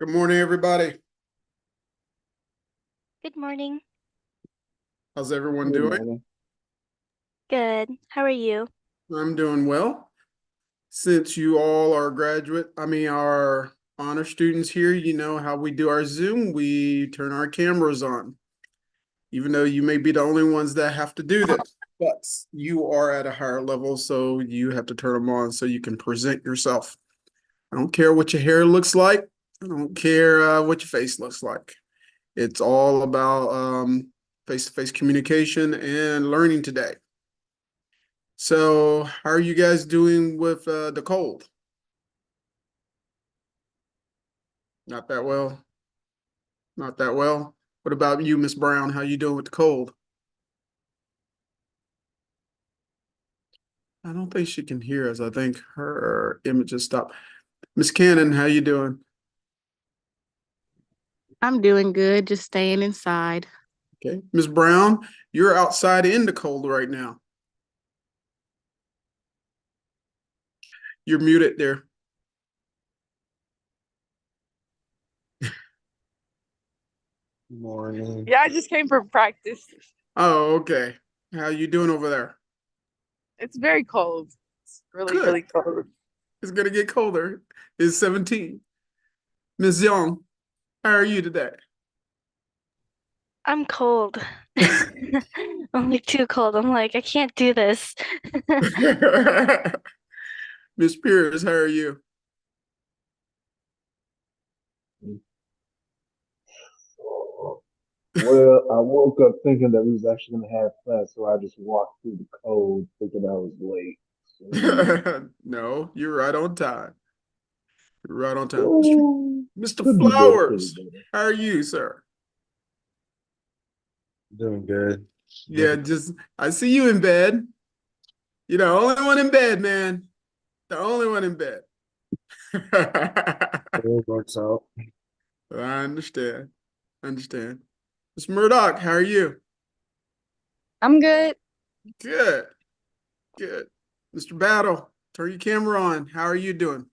Good morning, everybody. Good morning. How's everyone Good doing? morning. Good. How are you? I'm doing well. Since you all are our honor students here, you know how we do our Zoom. We turn our cameras on, even though you may be the only ones that have to do this. But you are at a higher level, so you have to turn them on so you can present yourself. I don't care what your hair looks like. I don't care what your face looks like. It's all about face-to-face communication and learning today. So, how are you guys doing with the cold? Not that well. Not that well. What about you, Miss Brown? How you doing with the cold? I don't think she can hear us. I think her image has stopped. Miss Cannon, how you doing? I'm doing good, just staying inside. Okay. Miss Brown, you're outside in the cold right now. You're muted there. Morning. Yeah, I just came from practice. Oh, okay. How you doing over there? It's very cold. It's really, Good. really cold. It's gonna get colder. It's 17. Miss Young, how are you today? I'm cold. I'm like too cold. I'm like, I can't do this. Miss Pierce, how are you? Well, I woke up thinking that we was actually gonna have class, so I just walked through the cold thinking I was late. So, No, you're right on time. You're right on time. oh, Mr. could be better, could Flowers, be better. how are you, sir? Doing good. Yeah, just I see you in bed. You're the only one in bed, man. The only one in bed. I It works out. understand. I understand. Miss Murdoch, how are you? I'm good. Good. Good. Mr. Battle, turn your camera on. How are you doing?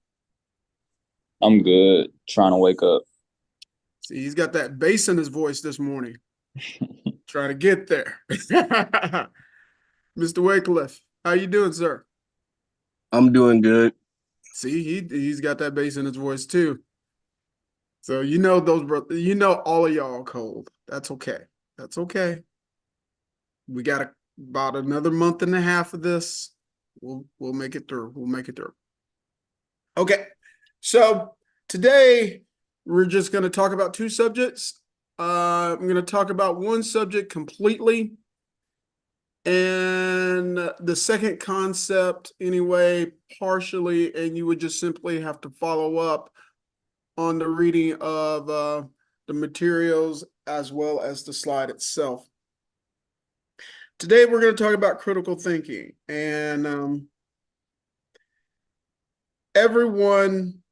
I'm good. Trying to wake up. See, he's got that bass in his voice this morning. Trying to get there. Mr. Wycliffe, how you doing, sir? I'm doing good. See, he's got that bass in his voice too. So all of y'all cold. That's okay. That's okay. We got about another month and a half of this. We'll make it through. We'll make it through. Okay. So today we're just going to talk about two subjects. I'm going to talk about one subject completely, and the second concept anyway, partially, and you would just simply have to follow up on the reading of the materials as well as the slide itself. Today we're going to talk about critical thinking, and everyone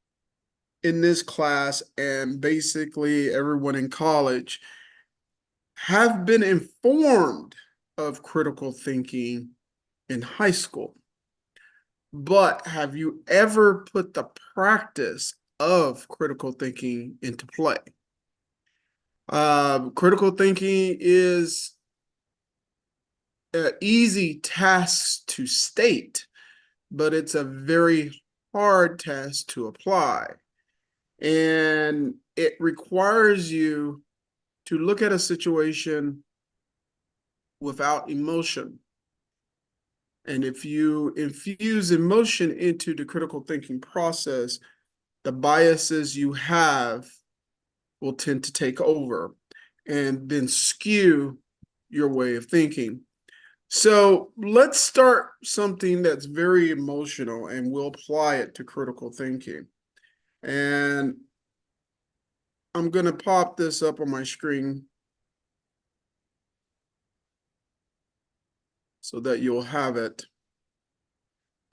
in this class and basically everyone in college have been informed of critical thinking in high school. But have you ever put the practice of critical thinking into play? Critical thinking is an easy task to state, but it's a very hard task to apply. And it requires you to look at a situation without emotion. And if you infuse emotion into the critical thinking process, the biases you have will tend to take over and then skew your way of thinking. So let's start something that's very emotional and we'll apply it to critical thinking. And I'm going to pop this up on my screen so that you'll have it.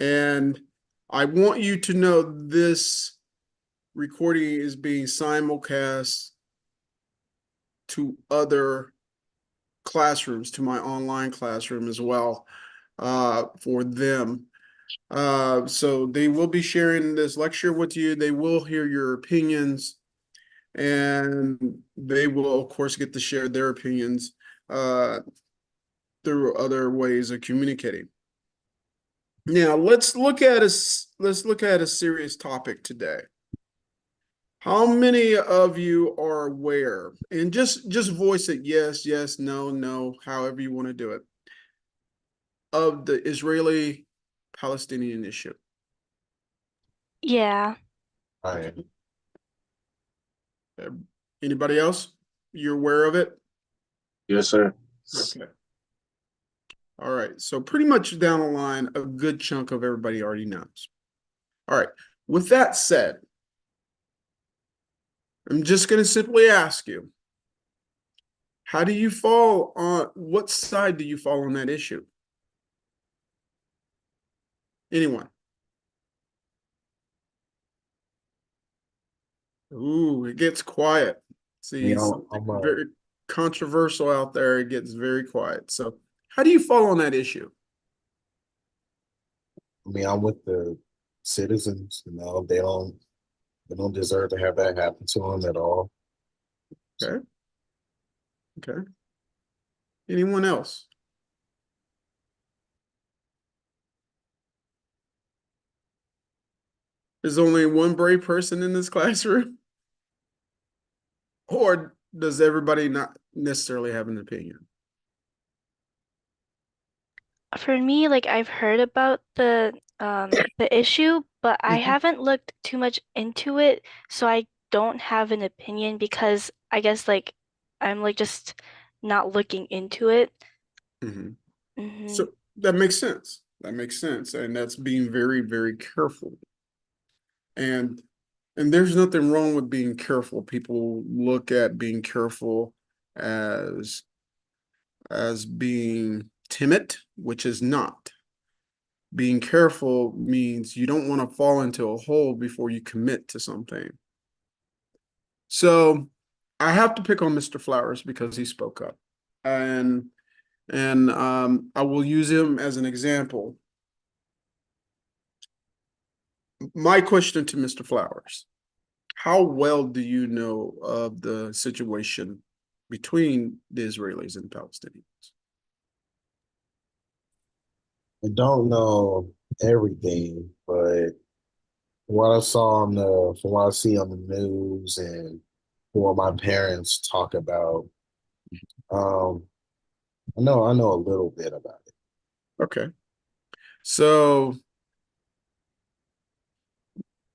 And I want you to know this recording is being simulcast to other classrooms, to my online classroom as well, for them. So they will be sharing this lecture with you. They will hear your opinions. and they will, of course, get to share their opinions through other ways of communicating. Now, let's look at a serious topic today. How many of you are aware, and just voice it yes, yes, no, no, however you want to do it, of the Israeli-Palestinian issue? Yeah. I Anybody else? You're aware of it? Yes, sir. Okay. All right. So pretty much down the line, a good chunk of everybody already knows. All right. With that said, I'm just going to simply ask you, how do you fall on, what side do you fall on that issue? Anyone? Ooh, it gets quiet. See, Yeah, something very controversial out there. It gets very quiet. So how do you fall on that issue? I'm with the citizens. They don't deserve to have that happen to them at all. Okay. Okay. Anyone else? There's only one brave person in this classroom? Or does everybody not necessarily have an opinion? For me, like I've heard about the issue, but I Mhm. haven't looked too much into it, so I don't have an opinion because I guess like I'm like just not looking into it. Mhm. Hmm. So that makes sense. That makes sense. And that's being very, very careful. And there's nothing wrong with being careful. People look at being careful as being timid, which is not. Being careful means you don't want to fall into a hole before you commit to something. So I have to pick on Mr. Flowers because he spoke up. And I will use him as an example. My question to Mr. Flowers: how well do you know of the situation between the Israelis and Palestinians? I don't know everything, but from what I see on the news and what my parents talk about, um, I know a little bit about it. Okay. So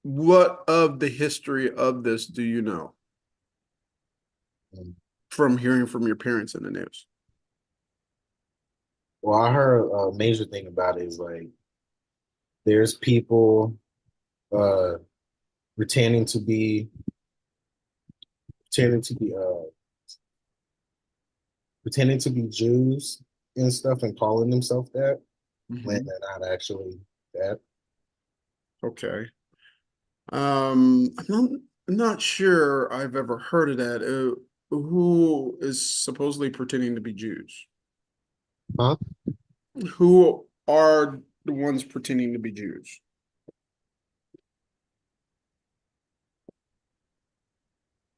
what of the history of this do you know And, from hearing from your parents in the news? well, I heard a major thing about it is like there's people uh pretending to be pretending to be uh pretending to be Jews and stuff and calling themselves that when Mhm. they're not actually that. Okay. I'm not sure I've ever heard of that. Who is supposedly pretending to be Jews? Huh? Who are the ones pretending to be Jews?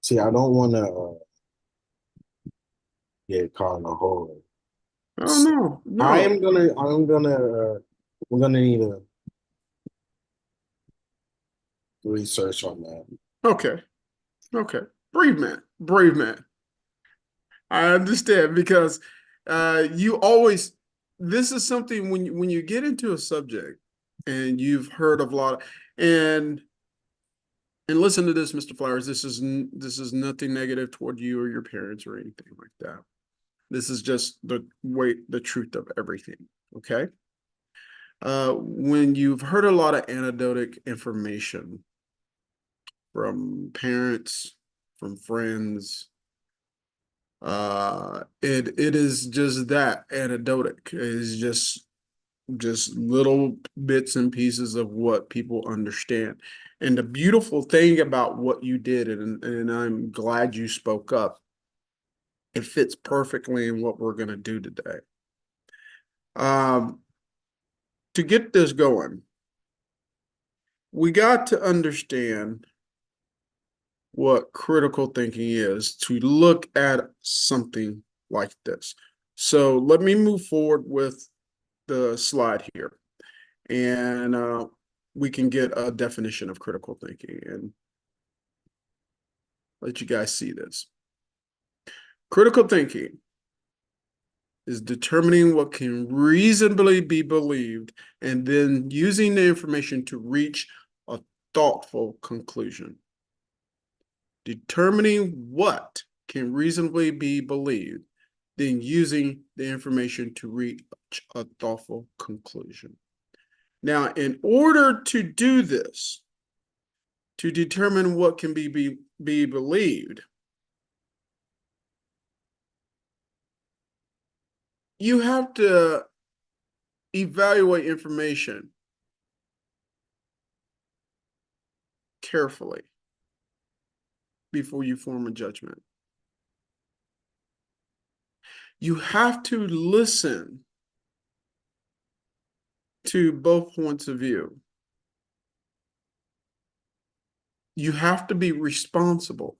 See, I don't want to get caught in a hole. Oh no, no. we're gonna need a research on that. Okay, okay. Brave man, brave man. I understand because you always, this is something when you get into a subject and you've heard of a lot and listen to this, Mr. Flowers. This is nothing negative toward you or your parents or anything like that. This is just the truth of everything. Okay. When you've heard a lot of anecdotic information from parents, from friends, it is just that anecdotic. It is just little bits and pieces of what people understand. And the beautiful thing about what you did, and I'm glad you spoke up, it fits perfectly in what we're going to do today. Um, to get this going, we got to understand what critical thinking is to look at something like this. So let me move forward with the slide here, and we can get a definition of critical thinking and let you guys see this. Critical thinking is determining what can reasonably be believed and then using the information to reach a thoughtful conclusion. Determining what can reasonably be believed, then using the information to reach a thoughtful conclusion. Now, in order to do this, to determine what can be believed, you have to evaluate information carefully before you form a judgment. You have to listen to both points of view. You have to be responsible.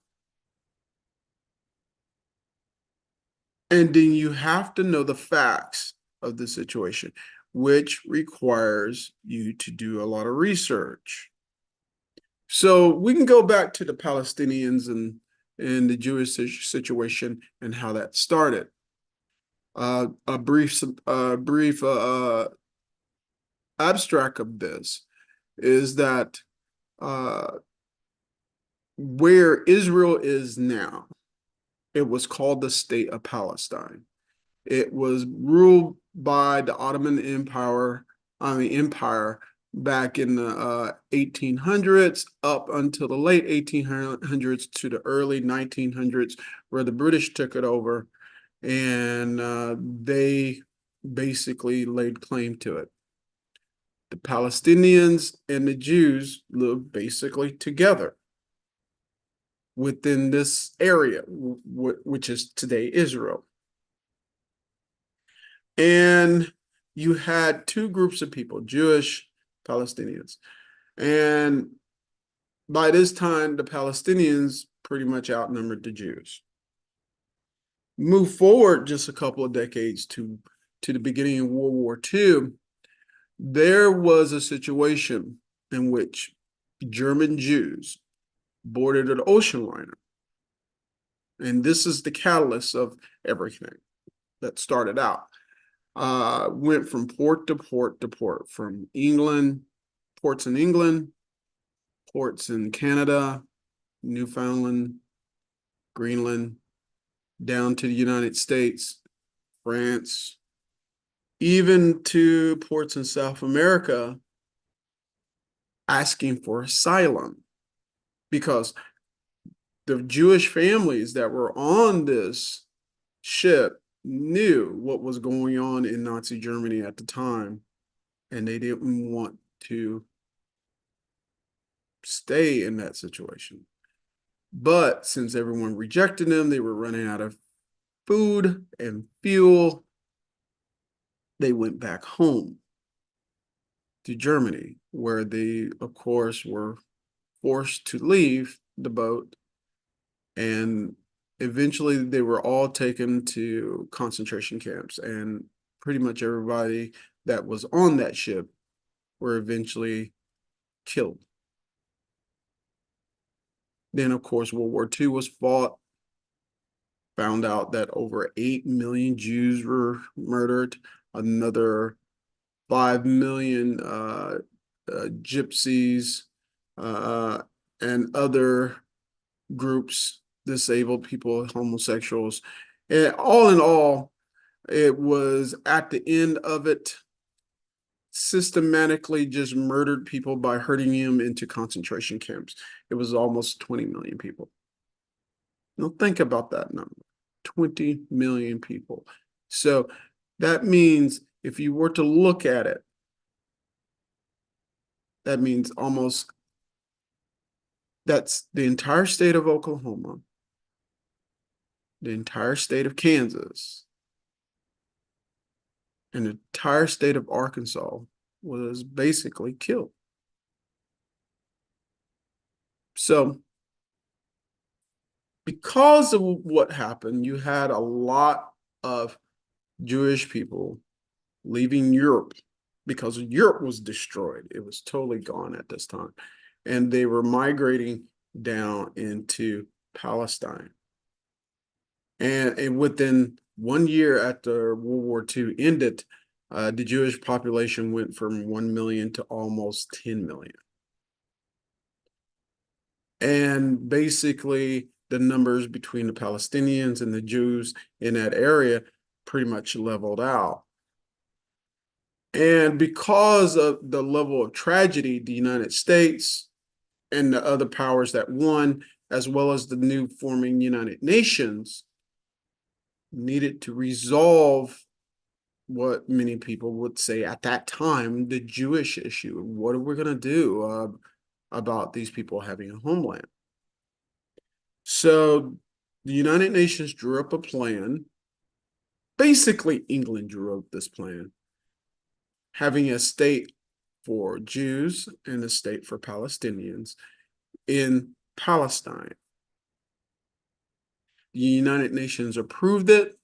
And then you have to know the facts of the situation, which requires you to do a lot of research. So we can go back to the Palestinians and the Jewish situation and how that started. A brief abstract of this is that where Israel is now, it was called the State of Palestine. It was ruled by the Ottoman Empire, back in the 1800s up until the late 1800s to the early 1900s, where the British took it over, and they basically laid claim to it. The Palestinians and the Jews lived basically together within this area, which is today Israel. And you had two groups of people, Jewish, Palestinians. And by this time, the Palestinians pretty much outnumbered the Jews. Move forward just a couple of decades to the beginning of World War II, there was a situation in which German Jews boarded an ocean liner. And this is the catalyst of everything that started out. Went from port to port to port, from England, ports in England, ports in Canada, Newfoundland, Greenland, down to the United States, France, even to ports in South America, asking for asylum, because the Jewish families that were on this ship knew what was going on in Nazi Germany at the time, and they didn't want to stay in that situation. But since everyone rejected them, they were running out of food and fuel. They went back home to Germany, where they, of course, were forced to leave the boat, and eventually they were all taken to concentration camps, and pretty much everybody that was on that ship were eventually killed. Then, of course, World War II was fought. Found out that over 8 million Jews were murdered, another 5 million gypsies and other groups, disabled people, homosexuals. And all in all, it was, at the end of it, systematically just murdered people by herding them into concentration camps. It was almost 20 million people. Now think about that number, 20 million people. So that means if you were to look at it, that means almost, that's the entire state of Oklahoma, the entire state of Kansas, and the entire state of Arkansas was basically killed. So because of what happened, you had a lot of Jewish people leaving Europe because Europe was destroyed. It was totally gone at this time. And they were migrating down into Palestine. And within 1 year after World War II ended, the Jewish population went from 1 million to almost 10 million. And basically, the numbers between the Palestinians and the Jews in that area pretty much leveled out. And because of the level of tragedy, the United States and the other powers that won, as well as the new forming United Nations, needed to resolve what many people would say at that time, the Jewish issue. What are we going to do about these people having a homeland? So the United Nations drew up a plan. Basically, England drew up this plan, having a state for Jews and a state for Palestinians in Palestine. The United Nations approved it,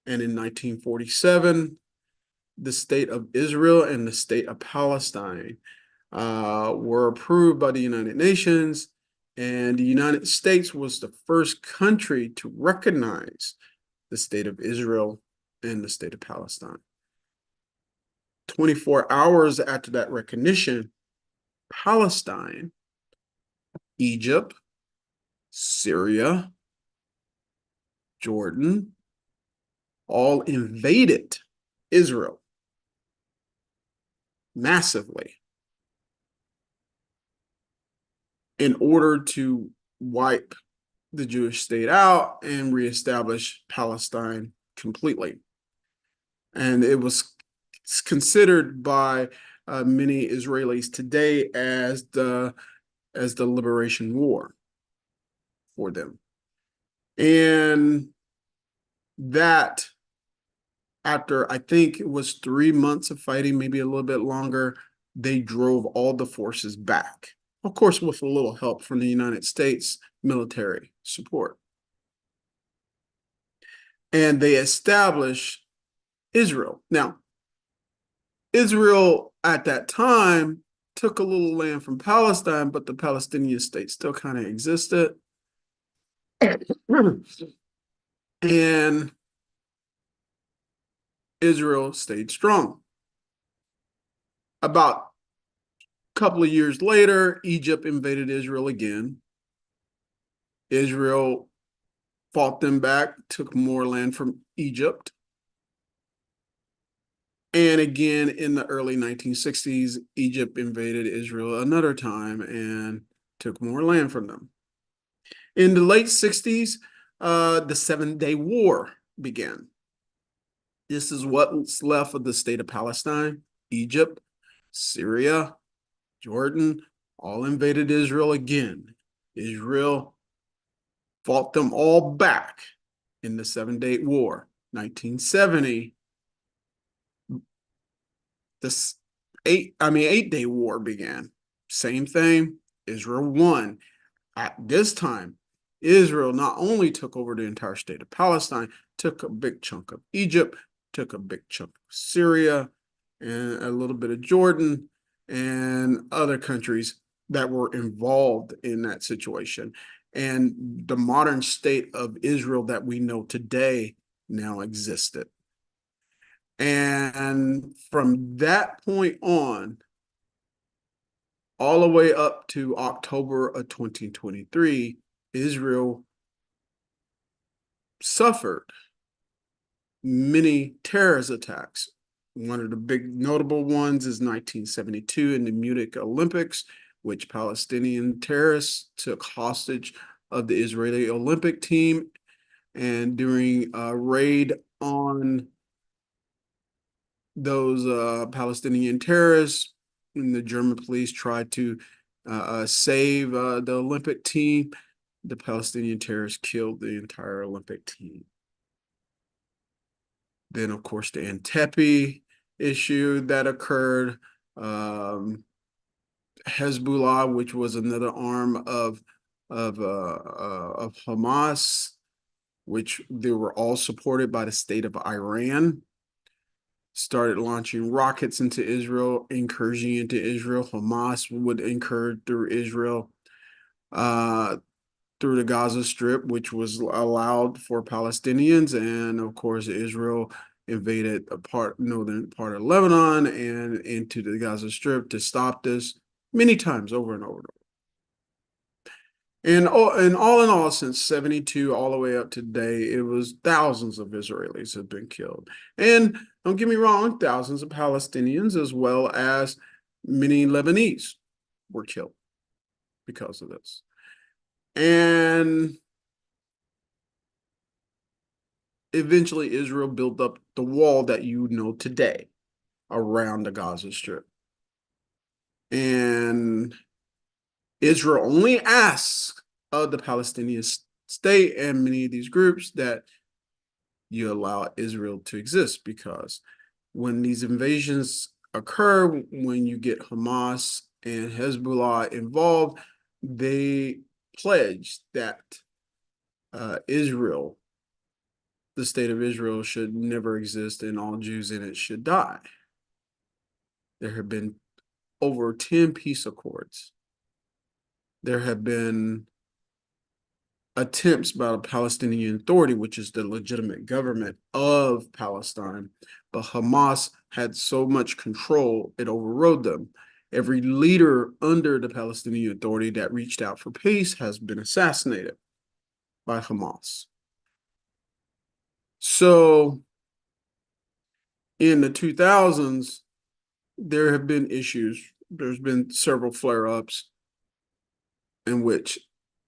and in 1947, the state of Israel and the state of Palestine were approved by the United Nations, and the United States was the first country to recognize the state of Israel and the state of Palestine. 24 hours after that recognition, Palestine, Egypt, Syria, Jordan, all invaded Israel massively in order to wipe the Jewish state out and reestablish Palestine completely. And it was considered by many Israelis today as the liberation war for them. And that, after I think it was 3 months of fighting, maybe a little bit longer, they drove all the forces back. Of course, with a little help from the United States military support. And they established Israel. Now, Israel at that time took a little land from Palestine, but the Palestinian state still kind of existed. And Israel stayed strong. About a couple of years later, Egypt invaded Israel again. Israel fought them back, took more land from Egypt. And again, in the early 1960s, Egypt invaded Israel another time and took more land from them. In the late 60s, the 7-Day War began. This is what's left of the state of Palestine, Egypt, Syria, Jordan, all invaded Israel again. Israel fought them all back in the 7-Day War. 1970, this 8-Day War began. Same thing, Israel won. At this time, Israel not only took over the entire state of Palestine, took a big chunk of Egypt, took a big chunk of Syria, and a little bit of Jordan, and other countries that were involved in that situation. And the modern state of Israel that we know today now existed. And from that point on, all the way up to October of 2023, Israel suffered many terrorist attacks. One of the big notable ones is 1972 in the Munich Olympics, which Palestinian terrorists took hostage of the Israeli Olympic team. And during a raid on those Palestinian terrorists, and the German police tried to save the Olympic team, the Palestinian terrorists killed the entire Olympic team. Then, of course, the Entebbe issue that occurred, Hezbollah, which was another arm of of Hamas, which they were all supported by the state of Iran, started launching rockets into Israel, incursion into Israel. Hamas would incur through Israel, through the Gaza Strip, which was allowed for Palestinians, and of course Israel invaded northern part of Lebanon and into the Gaza Strip to stop this many times over and over and over. And all in all, since 72 all the way up to today, it was thousands of Israelis have been killed. And don't get me wrong, thousands of Palestinians as well as many Lebanese were killed because of this. And eventually Israel built up the wall that you know today around the Gaza Strip. And Israel only asks of the Palestinian state and many of these groups that you allow Israel to exist, because when these invasions occur, when you get Hamas and Hezbollah involved, they pledge that Israel, the state of Israel, should never exist and all Jews in it should die. There have been over 10 peace accords. There have been attempts by the Palestinian Authority, which is the legitimate government of Palestine, but Hamas had so much control, it overrode them. Every leader under the Palestinian Authority that reached out for peace has been assassinated by Hamas. So in the 2000s, there have been issues. There's been several flare-ups in which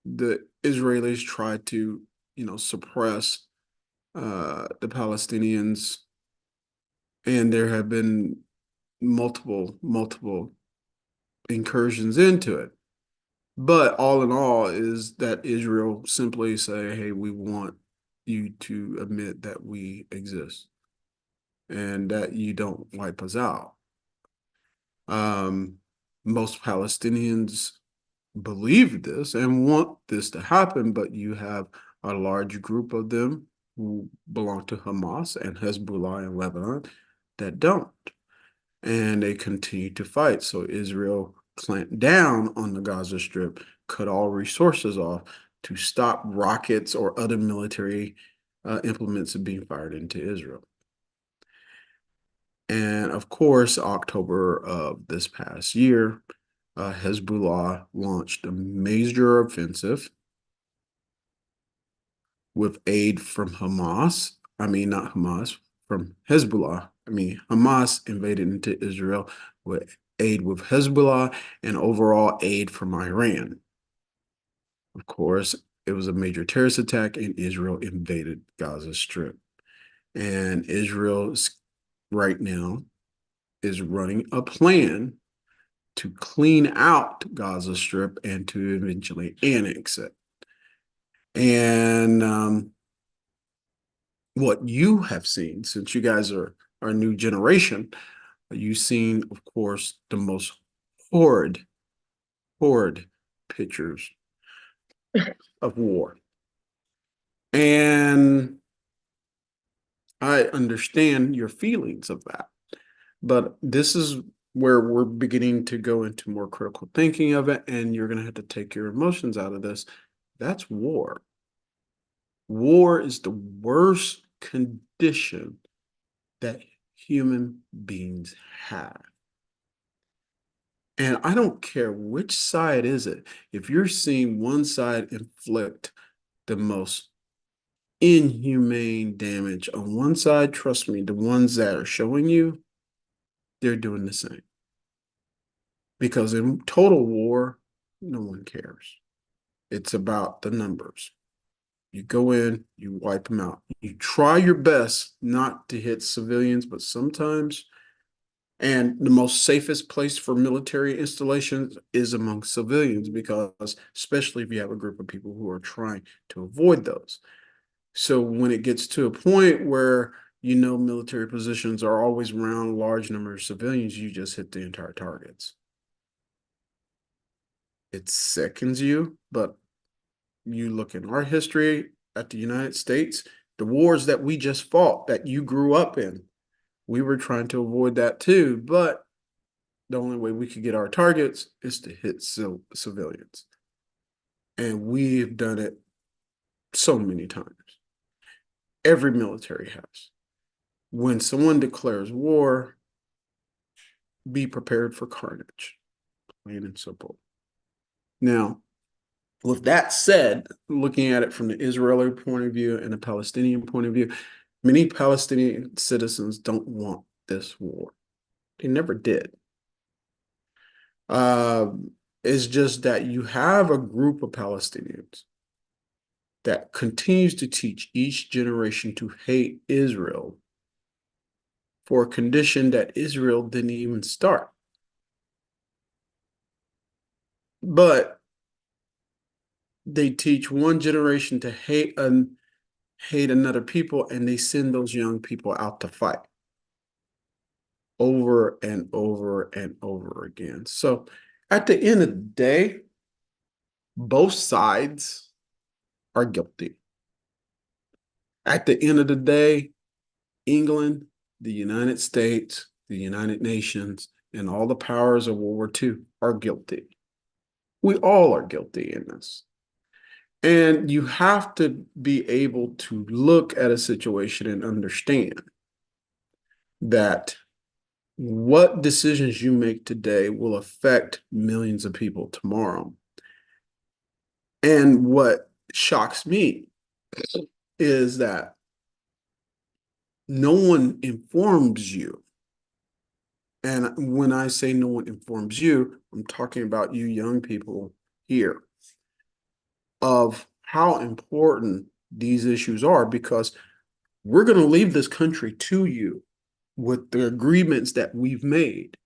the Israelis tried to, suppress the Palestinians, and there have been multiple incursions into it. But all in all is that Israel simply say, hey, we want you to admit that we exist and that you don't wipe us out. Most Palestinians believe this and want this to happen, but you have a large group of them who belong to Hamas and Hezbollah in Lebanon that don't. And they continue to fight. So Israel clamped down on the Gaza Strip, cut all resources off to stop rockets or other military implements being fired into Israel. And of course, October of this past year, Hezbollah launched a major offensive with aid from Hamas. Not Hamas, from Hezbollah. Hamas invaded into Israel with aid with Hezbollah and overall aid from Iran. Of course, it was a major terrorist attack, and Israel invaded Gaza Strip. And Israel right now is running a plan to clean out Gaza Strip and to eventually annex it. And what you have seen, since you guys are a new generation, you've seen, of course, the most horrid pictures of war. And I understand your feelings of that. But this is where we're beginning to go into more critical thinking of it, and you're going to have to take your emotions out of this. That's war. War is the worst condition that human beings have. And I don't care which side is it. If you're seeing one side inflict the most inhumane damage on one side, trust me, the ones that are showing you, they're doing the same. Because in total war, no one cares. It's about the numbers. You go in, you wipe them out. You try your best not to hit civilians, but sometimes, and the most safest place for military installations is among civilians, because especially if you have a group of people who are trying to avoid those. So when it gets to a point where military positions are always around a large number of civilians, you just hit the entire targets. It sickens you, but You look in our history at the United States, the wars that we just fought, that you grew up in, we were trying to avoid that too, but the only way we could get our targets is to hit civilians. And we've done it so many times. Every military has. When someone declares war, be prepared for carnage, plain and simple. Now, with that said, looking at it from the Israeli point of view and the Palestinian point of view, many Palestinian citizens don't want this war. They never did. It's just that you have a group of Palestinians that continues to teach each generation to hate Israel for a condition that Israel didn't even start. But they teach one generation to hate another people, and they send those young people out to fight over and over and over again. So at the end of the day, both sides are guilty. At the end of the day, England, the United States, the United Nations, and all the powers of World War II are guilty. We all are guilty in this. And you have to be able to look at a situation and understand that what decisions you make today will affect millions of people tomorrow. And what shocks me is that no one informs you. And when I say no one informs you, I'm talking about you young people here, of how important these issues are, because we're going to leave this country to you with the agreements that we've made,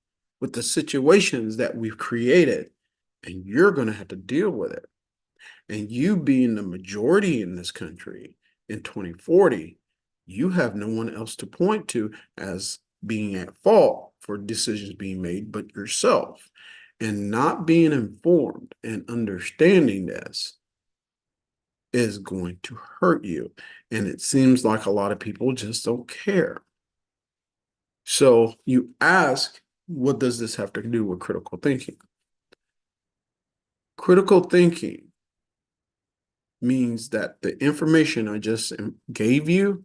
with the situations that we've created, and you're going to have to deal with it. And you being the majority in this country in 2040, you have no one else to point to as being at fault for decisions being made but yourself. And not being informed and understanding this is going to hurt you. And it seems like a lot of people just don't care. So you ask, what does this have to do with critical thinking? Critical thinking means that the information I just gave you,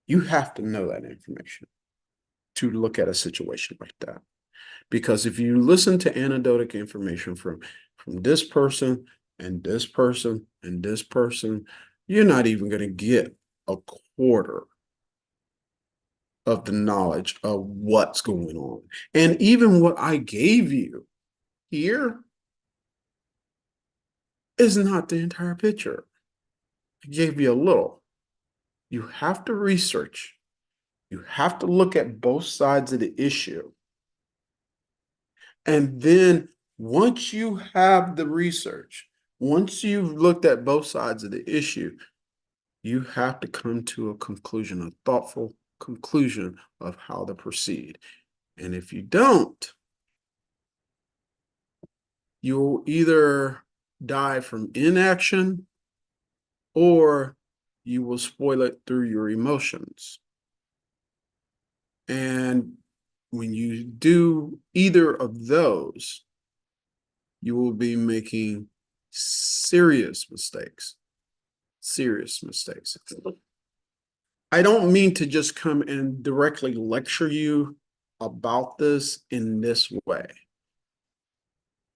you have to know that information to look at a situation like that. Because if you listen to anecdotal information from this person and this person and this person, you're not even going to get a quarter of the knowledge of what's going on. And even what I gave you here is not the entire picture. I gave you a little. You have to research. You have to look at both sides of the issue. And then once you have the research, once you've looked at both sides of the issue, you have to come to a conclusion, a thoughtful conclusion of how to proceed. And if you don't, you'll either die from inaction or you will spoil it through your emotions. And when you do either of those, you will be making serious mistakes. Serious mistakes. I don't mean to just come and directly lecture you about this in this way,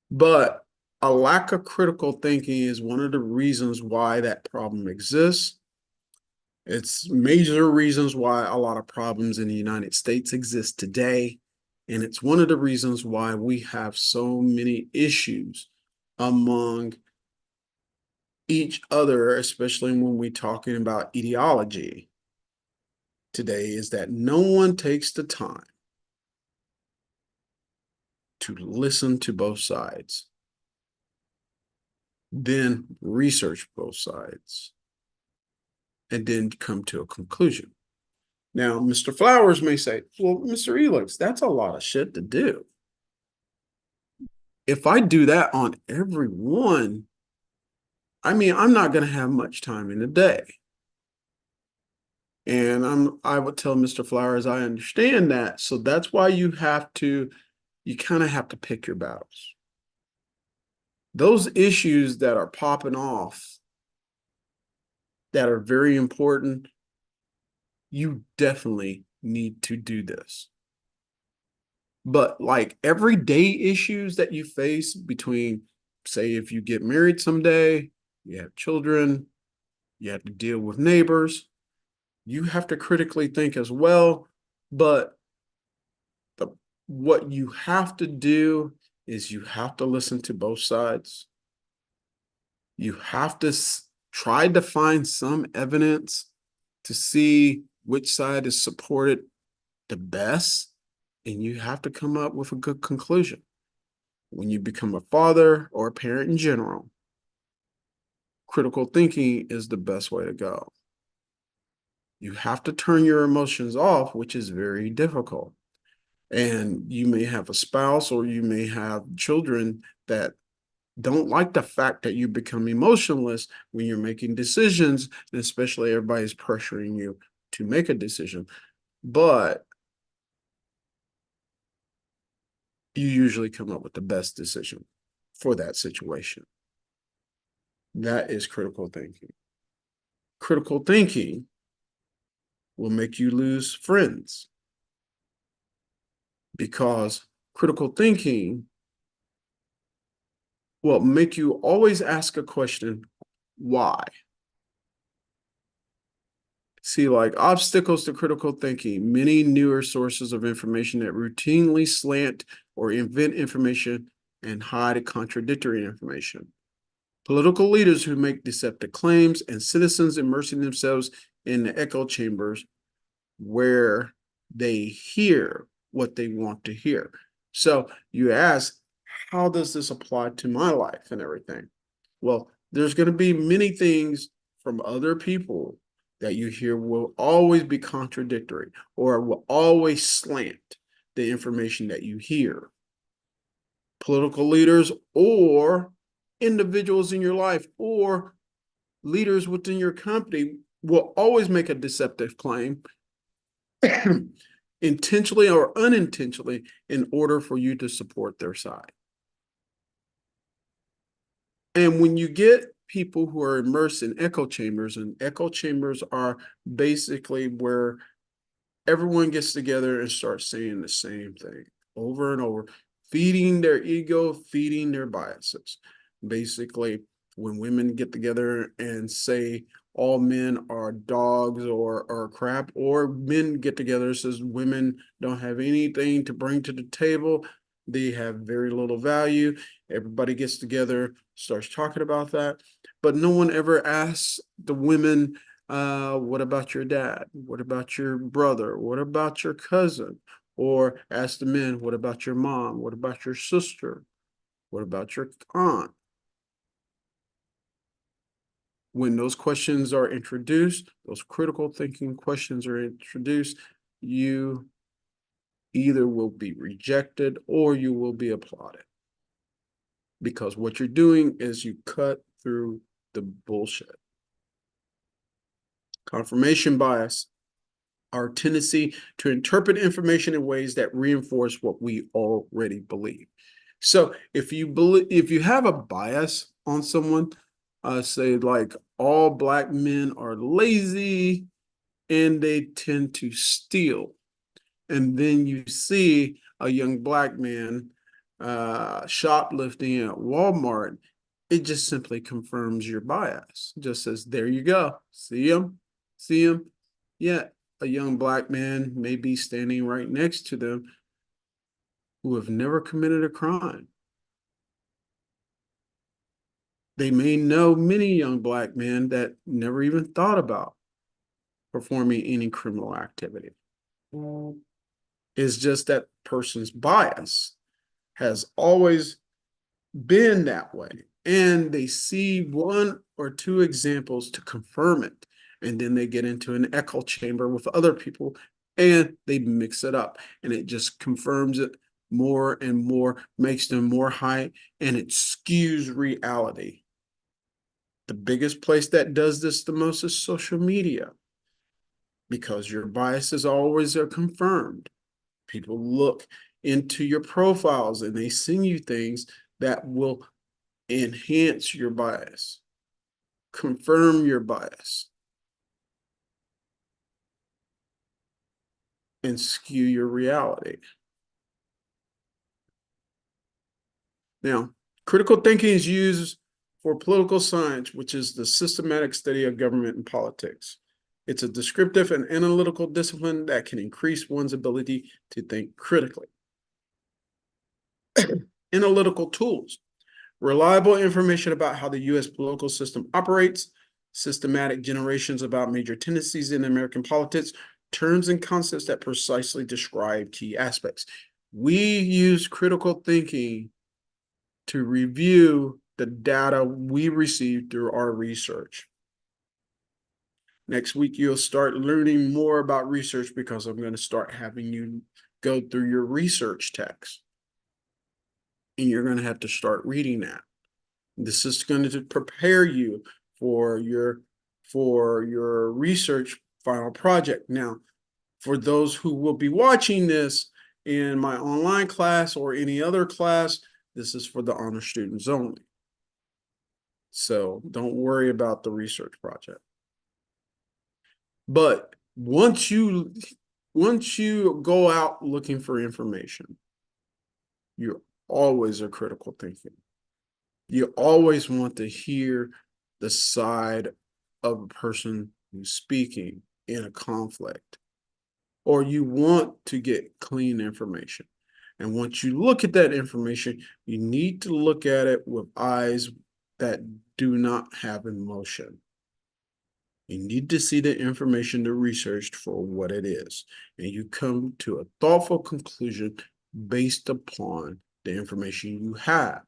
but a lack of critical thinking is one of the reasons why that problem exists. It's major reasons why a lot of problems in the United States exist today. And it's one of the reasons why we have so many issues among each other, especially when we're talking about ideology today, is that no one takes the time to listen to both sides, then research both sides, and then come to a conclusion. Now, Mr. Flowers may say, well, Mr. Elix, that's a lot of shit to do. If I do that on everyone, I mean, I'm not going to have much time in the day. And I would tell Mr. Flowers, I understand that. So that's why you kind of have to pick your battles. Those issues that are popping off that are very important, you definitely need to do this. But like everyday issues that you face between, say, if you get married someday, you have children, you have to deal with neighbors, you have to critically think as well. But what you have to do is you have to listen to both sides. You have to try to find some evidence to see which side is supported the best, and you have to come up with a good conclusion. When you become a father or a parent in general, critical thinking is the best way to go. You have to turn your emotions off, which is very difficult. And you may have a spouse or you may have children that don't like the fact that you become emotionless when you're making decisions, and especially everybody's pressuring you to make a decision. But you usually come up with the best decision for that situation. That is critical thinking. Critical thinking will make you lose friends because critical thinking will make you always ask a question, why? See, like obstacles to critical thinking, many newer sources of information that routinely slant or invent information and hide contradictory information. Political leaders who make deceptive claims and citizens immersing themselves in the echo chambers where they hear what they want to hear. So you ask, how does this apply to my life and everything? Well, there's going to be many things from other people that you hear will always be contradictory or will always slant the information that you hear. Political leaders or individuals in your life or leaders within your company will always make a deceptive claim intentionally or unintentionally in order for you to support their side. And when you get people who are immersed in echo chambers, and echo chambers are basically where everyone gets together and starts saying the same thing over and over, feeding their ego, feeding their biases. Basically, when women get together and say all men are dogs or crap, or men get together and says women don't have anything to bring to the table, they have very little value. Everybody gets together, starts talking about that, but no one ever asks the women, what about your dad? What about your brother? What about your cousin? Or ask the men, what about your mom? What about your sister? What about your aunt? When those questions are introduced, those critical thinking questions are introduced, you either will be rejected or you will be applauded. Because what you're doing is you cut through the bullshit. Confirmation bias, our tendency to interpret information in ways that reinforce what we already believe. So if you have a bias on someone, say like all Black men are lazy and they tend to steal, and then you see a young Black man shoplifting at Walmart, it just simply confirms your bias. It just says, there you go. See him? See him? Yeah, a young Black man may be standing right next to them who have never committed a crime. They may know many young Black men that never even thought about performing any criminal activity. It's just that person's bias has always been that way. And they see one or two examples to confirm it. And then they get into an echo chamber with other people and they mix it up. And it just confirms it more and more, makes them more high, and it skews reality. The biggest place that does this the most is social media, because your biases always are confirmed. People look into your profiles and they send you things that will enhance your bias, confirm your bias, and skew your reality. Now, critical thinking is used for political science, which is the systematic study of government and politics. It's a descriptive and analytical discipline that can increase one's ability to think critically. Analytical tools: reliable information about how the U.S. political system operates, systematic generations about major tendencies in American politics, terms and concepts that precisely describe key aspects. We use critical thinking to review the data we receive through our research. Next week, you'll start learning more about research because I'm going to start having you go through your research text. And you're going to have to start reading that. This is going to prepare you for your research final project. Now, for those who will be watching this in my online class or any other class, this is for the honor students only. So don't worry about the research project. But once you go out looking for information, you always are critical thinking. You always want to hear the side of a person who's speaking in a conflict, or you want to get clean information. And once you look at that information, you need to look at it with eyes that do not have emotion. You need to see the information to research for what it is, and you come to a thoughtful conclusion based upon the information you have,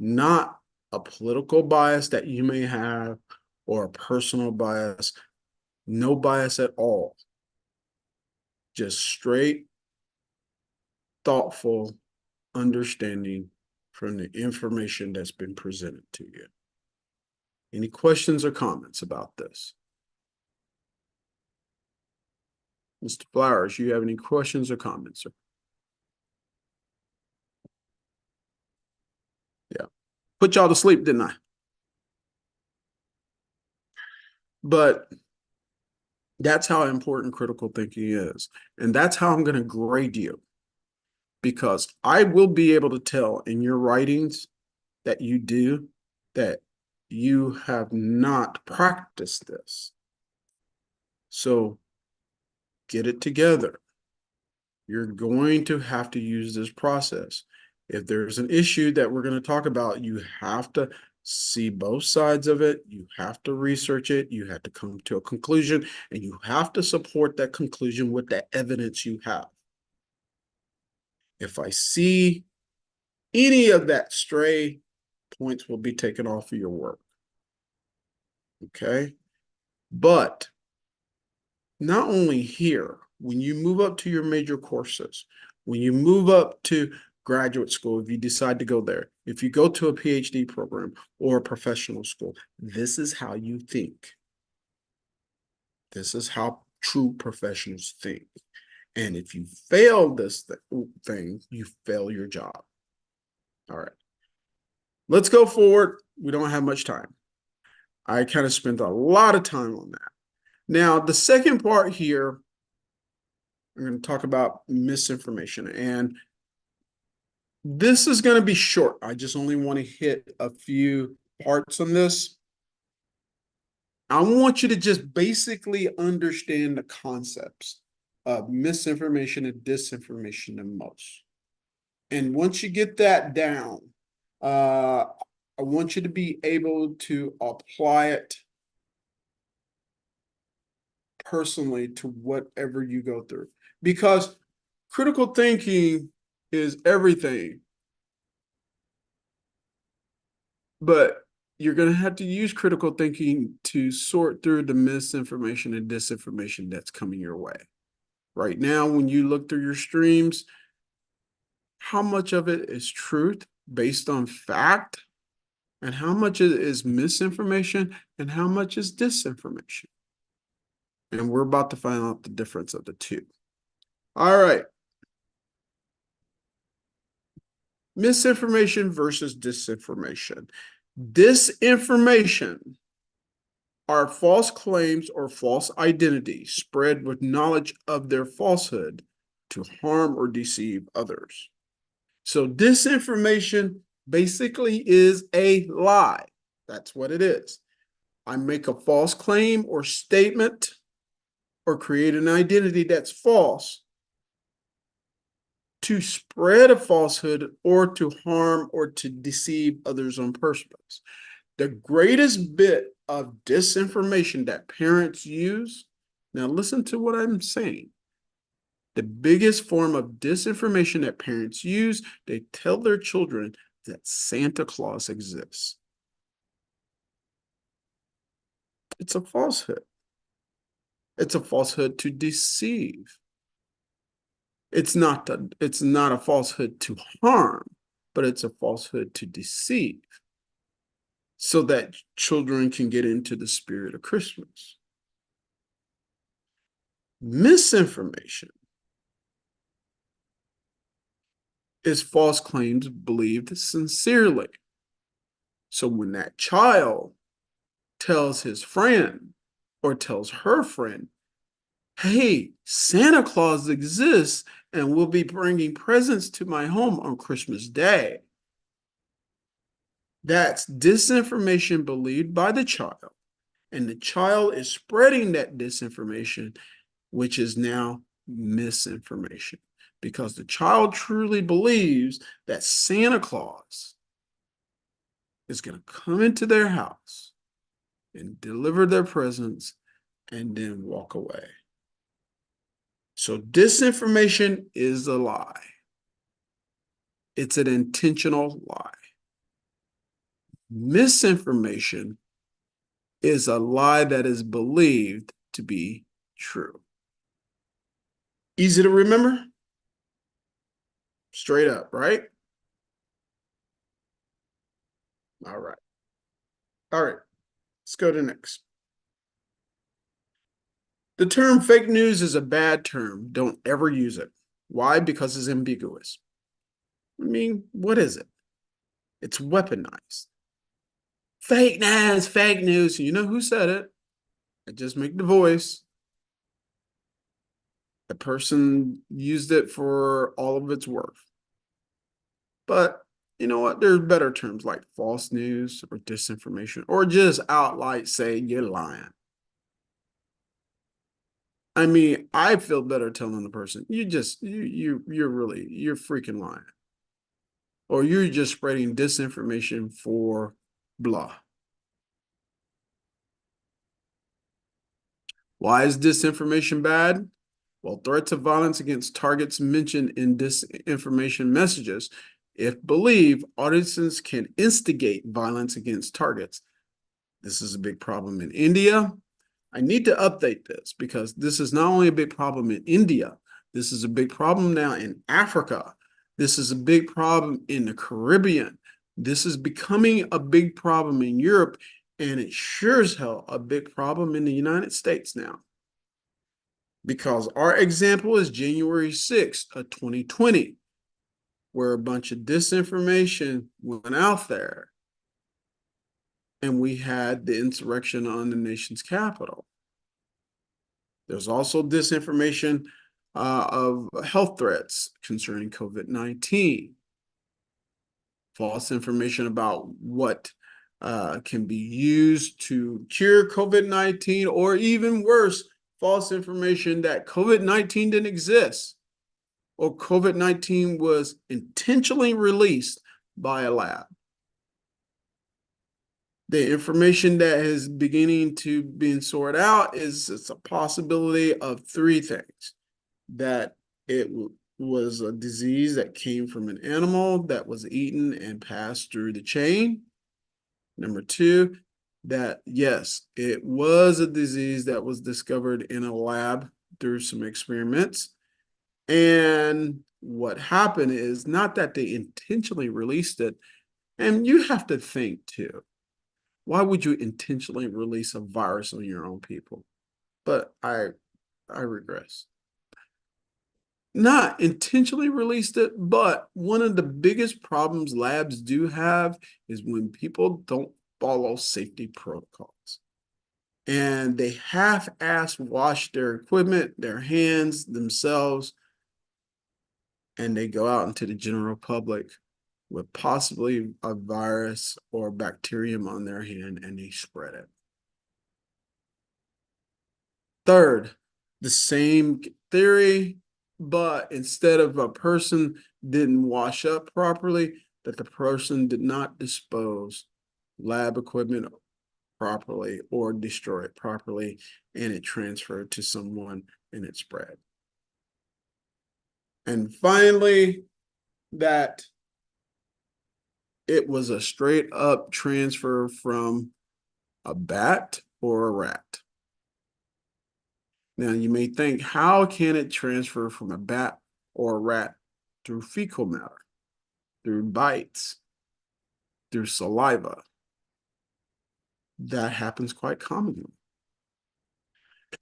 not a political bias that you may have or a personal bias. No bias at all. Just straight, thoughtful understanding from the information that's been presented to you. Any questions or comments about this? Mr. Flowers, you have any questions or comments, sir? Yeah. Put y'all to sleep, didn't I? But that's how important critical thinking is. And that's how I'm going to grade you. Because I will be able to tell in your writings that you do that you have not practiced this. So get it together. You're going to have to use this process. If there's an issue that we're going to talk about, you have to see both sides of it. You have to research it. You have to come to a conclusion, and you have to support that conclusion with the evidence you have. If I see any of that stray, points will be taken off of your work. Okay? But not only here, when you move up to your major courses, when you move up to graduate school, if you decide to go there, if you go to a PhD program or a professional school, this is how you think. This is how true professionals think. And if you fail this thing, you fail your job. All right. Let's go forward. We don't have much time. I kind of spent a lot of time on that. Now, the second part here, I'm going to talk about misinformation. And this is going to be short. I just only want to hit a few parts on this. I want you to just basically understand the concepts of misinformation and disinformation the most. And once you get that down, I want you to be able to apply it personally to whatever you go through. Because critical thinking is everything. But you're going to have to use critical thinking to sort through the misinformation and disinformation that's coming your way. Right now, when you look through your streams, how much of it is truth based on fact and how much is misinformation, and how much is disinformation. And we're about to find out the difference of the two. All right. Misinformation versus disinformation. Disinformation are false claims or false identities spread with knowledge of their falsehood to harm or deceive others. So disinformation basically is a lie. That's what it is. I make a false claim or statement or create an identity that's false to spread a falsehood or to harm or to deceive others on purpose. The greatest bit of disinformation that parents use, now listen to what I'm saying. The biggest form of disinformation that parents use, they tell their children that Santa Claus exists. It's a falsehood. It's a falsehood to deceive. It's not a falsehood to harm, but it's a falsehood to deceive so that children can get into the spirit of Christmas. Misinformation is false claims believed sincerely. So when that child tells his friend or tells her friend, hey, Santa Claus exists and will be bringing presents to my home on Christmas Day, that's disinformation believed by the child. And the child is spreading that disinformation, which is now misinformation, because the child truly believes that Santa Claus is going to come into their house and deliver their presents and then walk away. So disinformation is a lie. It's an intentional lie. Misinformation is a lie that is believed to be true. Easy to remember? Straight up, right? All right. All right. Let's go to next. The term fake news is a bad term. Don't ever use it. Why? Because it's ambiguous. I mean, what is it? It's weaponized. Fake news, fake news. You know who said it? I just make the voice. The person used it for all of its worth. But you know what? There's better terms like false news or disinformation, or just outright saying you're lying. I mean, I feel better telling the person, you're freaking lying. Or you're just spreading disinformation for blah. Why is disinformation bad? Well, threats of violence against targets mentioned in disinformation messages, if believed, audiences can instigate violence against targets. This is a big problem in India. I need to update this because this is not only a big problem in India, this is a big problem now in Africa. This is a big problem in the Caribbean. This is becoming a big problem in Europe, and it sure as hell a big problem in the United States now. Because our example is January 6th of 2020, where a bunch of disinformation went out there and we had the insurrection on the nation's capital. There's also disinformation of health threats concerning COVID-19, false information about what can be used to cure COVID-19, or even worse, false information that COVID-19 didn't exist, or COVID-19 was intentionally released by a lab. The information that is beginning to be sorted out is it's a possibility of three things: that it was a disease that came from an animal that was eaten and passed through the chain. Number two, that yes, it was a disease that was discovered in a lab through some experiments. And what happened is not that they intentionally released it, And you have to think too. Why would you intentionally release a virus on your own people? But I regress. Not intentionally released it, but one of the biggest problems labs do have is when people don't follow safety protocols. And they half-ass wash their equipment, their hands, themselves, and they go out into the general public with possibly a virus or bacterium on their hand and they spread it. Third, the same theory, but instead of a person didn't wash up properly, that the person did not dispose lab equipment properly or destroy it properly, and it transferred to someone and it spread. And finally, that it was a straight up transfer from a bat or a rat. Now you may think, how can it transfer from a bat or a rat? Through fecal matter, through bites, through saliva. That happens quite commonly.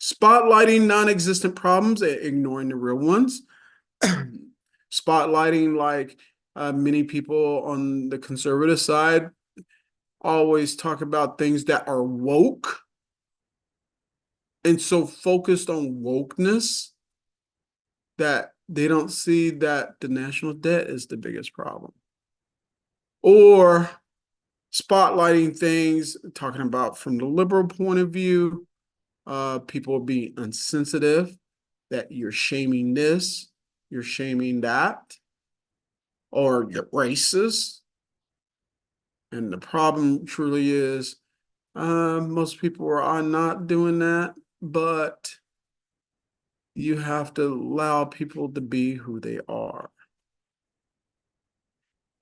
Spotlighting non-existent problems and ignoring the real ones. Spotlighting, like many people on the conservative side always talk about things that are woke, and so focused on wokeness that they don't see that the national debt is the biggest problem. Or spotlighting things, talking about from the liberal point of view, people being insensitive, that you're shaming this, you're shaming that, or you're racist. And the problem truly is most people are not doing that, but you have to allow people to be who they are.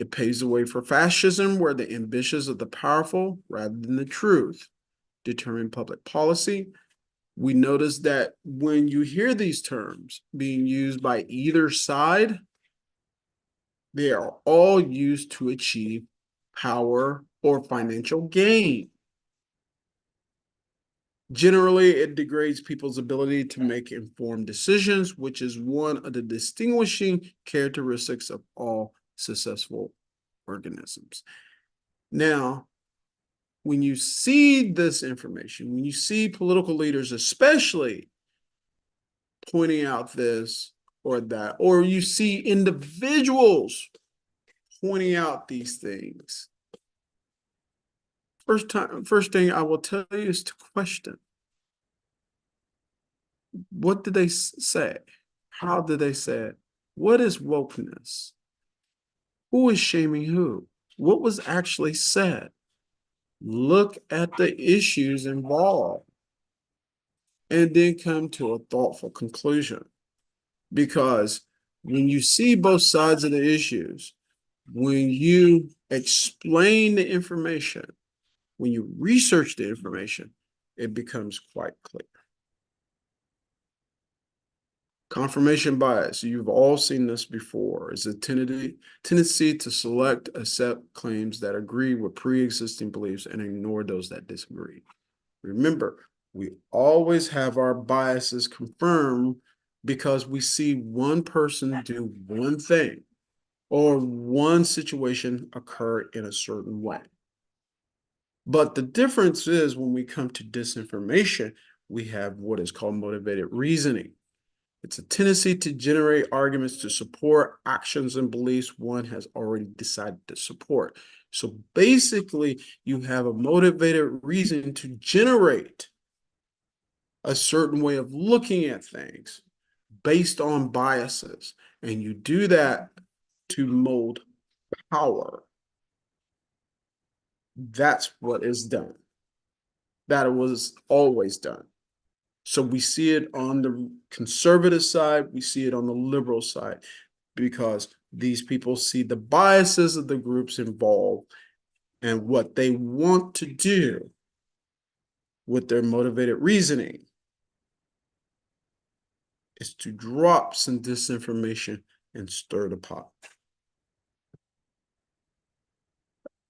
It paves the way for fascism, where the ambitions of the powerful, rather than the truth, determine public policy. We notice that when you hear these terms being used by either side, they are all used to achieve power or financial gain. Generally, it degrades people's ability to make informed decisions, which is one of the distinguishing characteristics of all successful organisms. Now, when you see this information, when you see political leaders especially pointing out this or that, or you see individuals pointing out these things, first thing I will tell you is to question. What did they say? How did they say it? What is wokeness? Who is shaming who? What was actually said? Look at the issues involved and then come to a thoughtful conclusion. Because when you see both sides of the issues, when you explain the information, when you research the information, it becomes quite clear. Confirmation bias, you've all seen this before, is a tendency to select, accept claims that agree with pre-existing beliefs and ignore those that disagree. Remember, we always have our biases confirmed because we see one person do one thing or one situation occur in a certain way. But the difference is when we come to disinformation, we have what is called motivated reasoning. It's a tendency to generate arguments to support actions and beliefs one has already decided to support. So basically, you have a motivated reason to generate a certain way of looking at things based on biases. And you do that to mold power. That's what is done. That was always done. So we see it on the conservative side, we see it on the liberal side, because these people see the biases of the groups involved and what they want to do with their motivated reasoning is to drop some disinformation and stir the pot.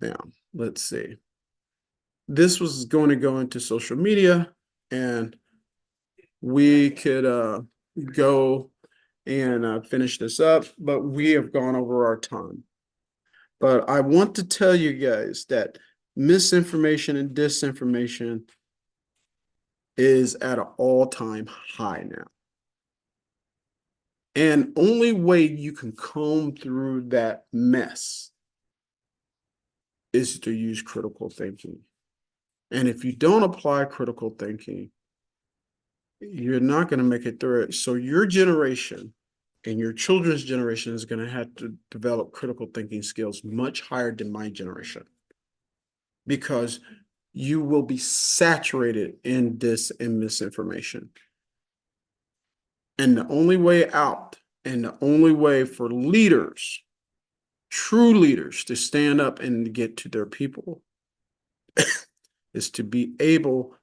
Now, let's see. This was going to go into social media, and we could go and finish this up, but we have gone over our time. But I want to tell you guys that misinformation and disinformation is at an all-time high now. And only way you can comb through that mess is to use critical thinking. And if you don't apply critical thinking, you're not going to make it through it. So your generation and your children's generation is going to have to develop critical thinking skills much higher than my generation, because you will be saturated in dis and misinformation. And the only way out, and the only way for leaders, true leaders, to stand up and get to their people is to be able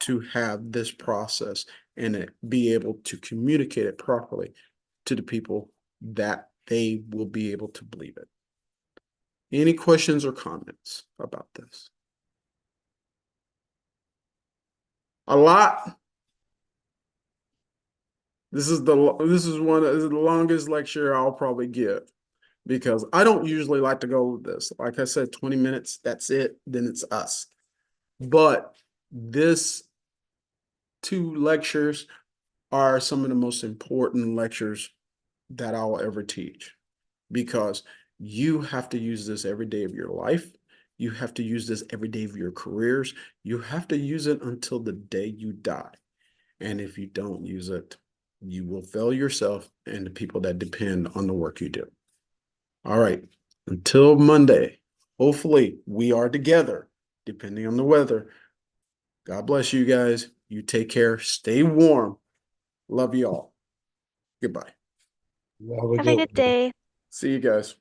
to have this process and be able to communicate it properly to the people that they will be able to believe it. Any questions or comments about this? A lot. This is the longest lecture I'll probably give, because I don't usually like to go with this. Like I said, 20 minutes, that's it, then it's us. But this 2 lectures are some of the most important lectures that I'll ever teach, because you have to use this every day of your life. You have to use this every day of your careers. You have to use it until the day you die. And if you don't use it, you will fail yourself and the people that depend on the work you do. All right. Until Monday, hopefully we are together, depending on the weather. God bless you guys. You take care. Stay warm. Love you all. Goodbye. You have a Have good a good one. day. See you guys.